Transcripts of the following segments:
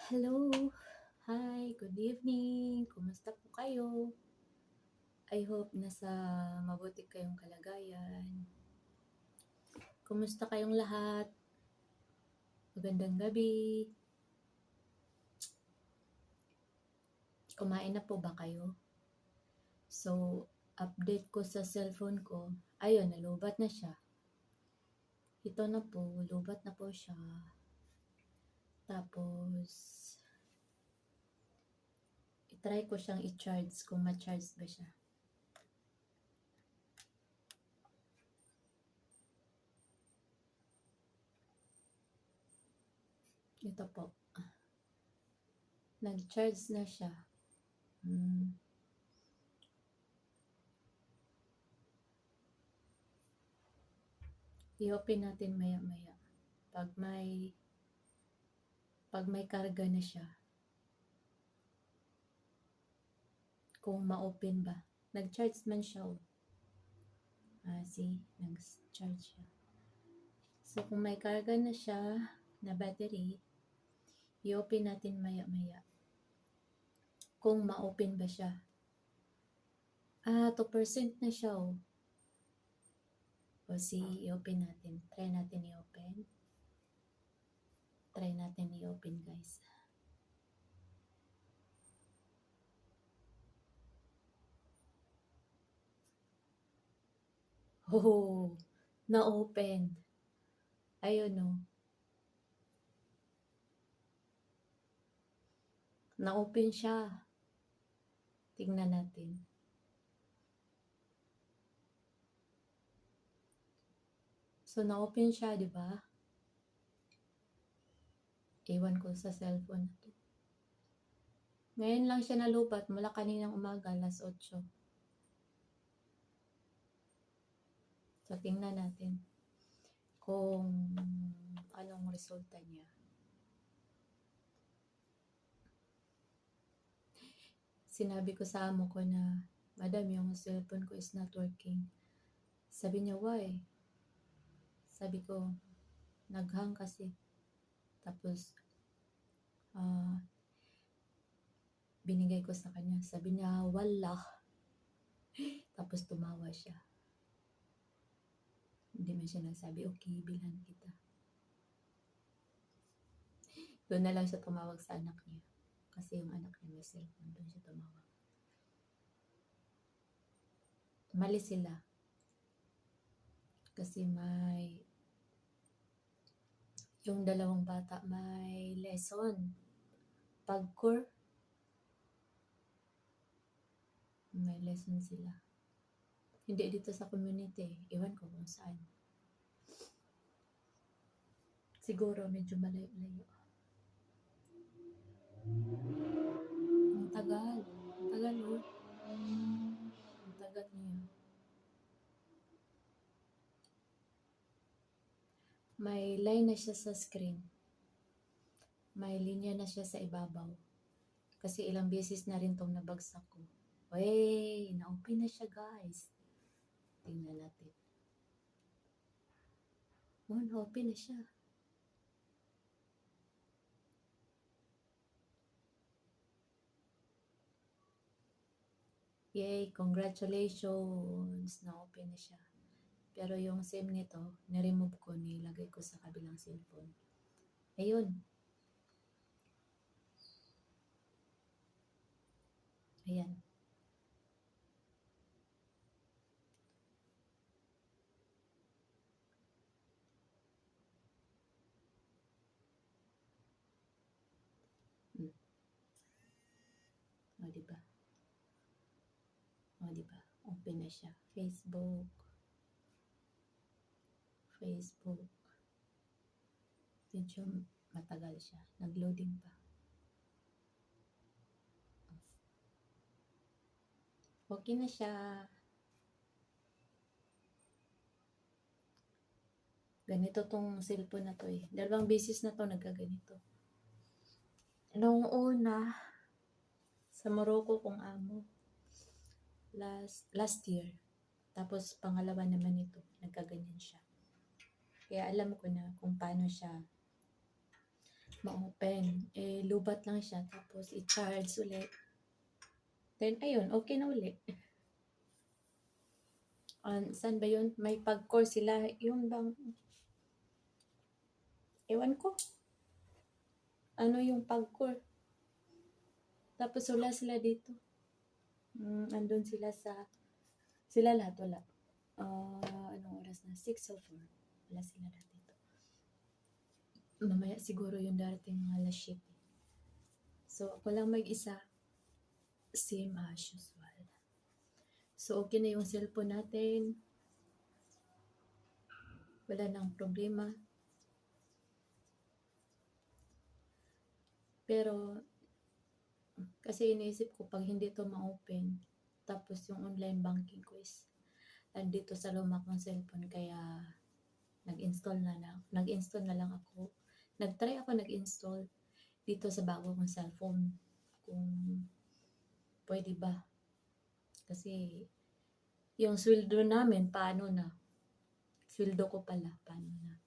Hello! Hi! Good evening! Kumusta po kayo? I hope nasa mabuti kayong kalagayan. Kumusta kayong lahat? Magandang gabi. Kumain na po ba kayo? So, update ko sa cellphone ko. Ayun, nalubat na siya. Ito na po, lubat na po siya. Tapos, itry ko siyang i-charge kung ma-charge ba siya. Ito po. Nag-charge na siya. I-open natin maya-maya. Pag may karga na siya. Kung ma-open ba. Nag-charge man siya. Oh. See? Nag-charge siya. So, kung may karga na siya na battery, i-open natin maya-maya. Kung ma-open ba siya. 2% na siya. Oh. O see, i-open natin. Try natin i-open. Try natin i-open, guys. Oh, na-open. Ayun oh. Na-open siya. Tingnan natin. So, na-open siya, di ba? Ewan ko sa cellphone na to. Ngayon lang siya nalubat mula kaninang umaga, alas 8. So, tingnan natin kung anong resulta niya. Sinabi ko sa amo ko na, Madam, yung cellphone ko is not working. Sabi niya, why? Sabi ko, naghang kasi. Tapos, binigay ko sa kanya. Sabi niya, wala. Tapos tumawa siya. Hindi man siya nagsabi, okay, bilhan kita. Doon na lang siya tumawag sa anak niya. Kasi yung anak niya may cellphone, doon siya tumawag. Mali sila. Kasi yung dalawang bata may lesson. Pagcore, may lesson sila. Hindi dito sa community. Iwan ko kung saan. Siguro medyo malayo-layo. Ang tagal. Ang tagal oh. Ang tagal niya. May line na siya sa screen. May linya na siya sa ibabaw. Kasi ilang beses na rin tong nabagsak ko. Wey, na-open na siya guys. Tingnan natin. Oh, na-open na siya. Yay, congratulations! Na-open na siya. Pero yung SIM nito, na-remove ko, nilagay ko sa kabilang cellphone. Ayun. Ayan. O, diba? O, diba? Open na siya. Facebook. Medyo matagal siya. Nag-loading pa. Okay na siya. Ganito tong cellphone na to eh. 2 beses na to nagkaganito. Noong una, sa Morocco kong amo, last year. Tapos pangalawa naman ito, nagkaganyan siya. Kaya alam ko na kung paano siya ma-open. Lubat lang siya, tapos i-charge ulit. Then, ayun, okay na ulit. Saan ba yun? May pag-core sila. Yung bang, ewan ko. Ano yung pag-core? Tapos wala sila dito. Andun sila sila lahat wala. Anong oras na? 6:04. Wala sila lahat dito. Mamaya siguro yung darating mga alas 7. So, ako lang mag-isa. Same as usual. So, okay na yung cellphone natin. Wala nang problema. Pero, kasi iniisip ko, pag hindi to ma-open, tapos yung online banking ko is andito sa luma kong cellphone, kaya nag-install na lang ako. Nag-try ako nag-install dito sa bago kong cellphone. Kung pwede ba. Kasi, yung sweldo namin, paano na? Sweldo ko pala, paano na?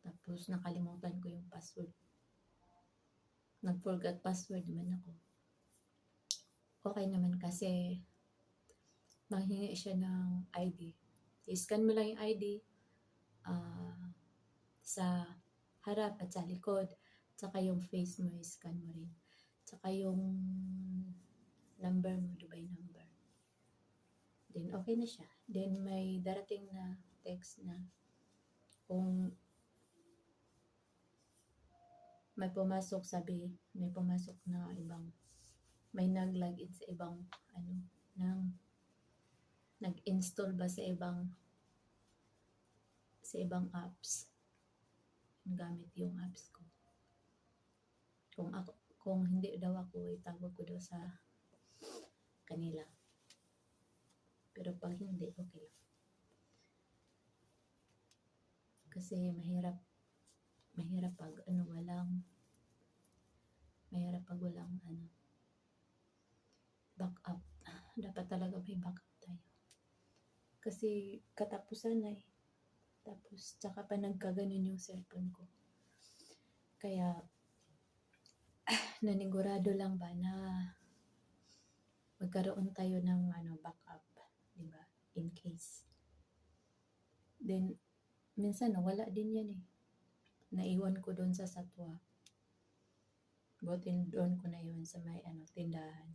Tapos, nakalimutan ko yung password. Nag-forgot password naman ako. Okay naman kasi, manghingi siya ng ID. I-scan mo lang yung ID sa harap at sa likod. Tsaka yung face mo, i-scan mo rin. Tsaka yung number mo, Dubai number. Then, okay na siya. Then, may darating na text na kung may pumasok, sabi, may pumasok na ibang, may nag-login sa ibang, nag-install ba sa ibang apps. Gamit yung apps ko. Kung hindi daw ako, itawag ko daw sa kanila. Pero pag hindi, okay lang. Kasi mahirap pag walang backup. Dapat talaga may backup tayo. Kasi katapusan na eh. Tapos, tsaka pa nagkaganon yung cellphone ko. Kaya, nanigurado lang ba na magkaroon tayo ng backup, di ba? In case. Then, minsan wala din yan eh. Naiwan ko doon sa Satwa. Butin doon ko na yun sa may tindahan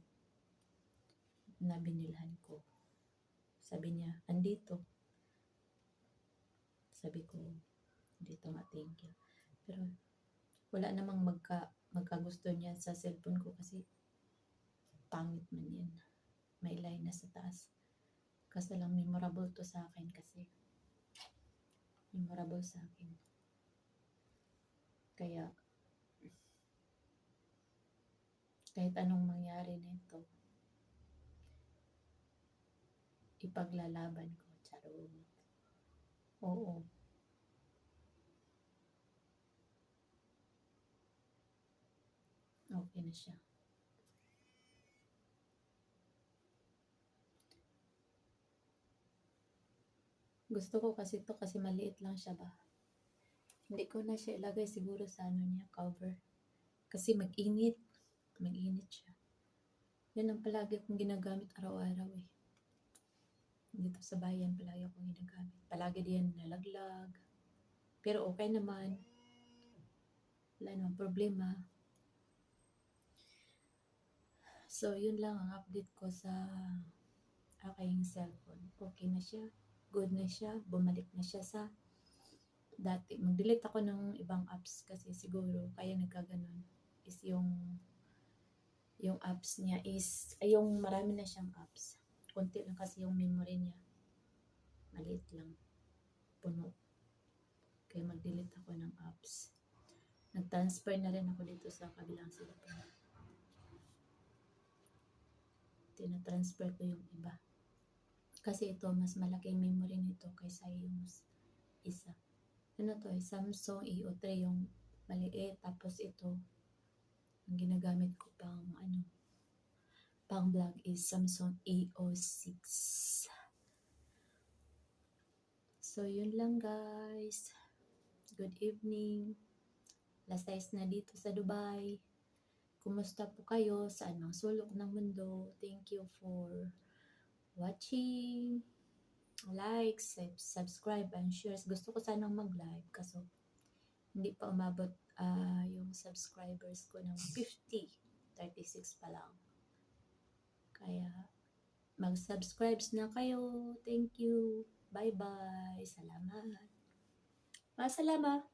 na binilhan ko. Sabi niya, andito. Sabi ko, dito nga, thank you. Pero, wala namang magkagusto niya sa cellphone ko kasi pangit man yan. May line na sa taas. Kasi lang memorable to sa akin kasi. Memorable sa akin. Kaya, kahit anong mangyari nito, ipaglalaban ko. Charot. Oo. Okay na siya. Gusto ko kasi to kasi maliit lang siya ba. Hindi ko na siya ilagay siguro sa niya, cover. Kasi mag-init. Mag-init siya. Yan ang palagi kong ginagamit araw-araw eh. Dito sa bayan, palagi akong ginagamit. Palagi diyan nalaglag. Pero okay naman. Wala namang problema. So, yun lang ang update ko sa aking cellphone. Okay na siya. Good na siya. Bumalik na siya sa dati. Mag-delete ako ng ibang apps kasi siguro kaya nagkaganon is yung apps niya is, yung marami na siyang apps. Konti lang kasi yung memory niya. Maliit lang. Puno. Kaya mag-delete ako ng apps. Nag-transfer na rin ako dito sa kabilang cellphone. Tina-transfer ko yung iba. Kasi ito, mas malaking memory nito kaysa yung isa. Samsung EO3 yung maliit. Tapos ito, ang ginagamit ko pang vlog is Samsung EO6. So, yun lang guys. Good evening. +size na dito sa Dubai. Kumusta po kayo sa anong sulok ng mundo? Thank you for watching. Like, subscribe, and share. Gusto ko sanang mag-live kaso hindi pa umabot yung subscribers ko ng 50. 36 pa lang. Kaya mag-subscribes na kayo. Thank you. Bye-bye. Salamat. Salamat.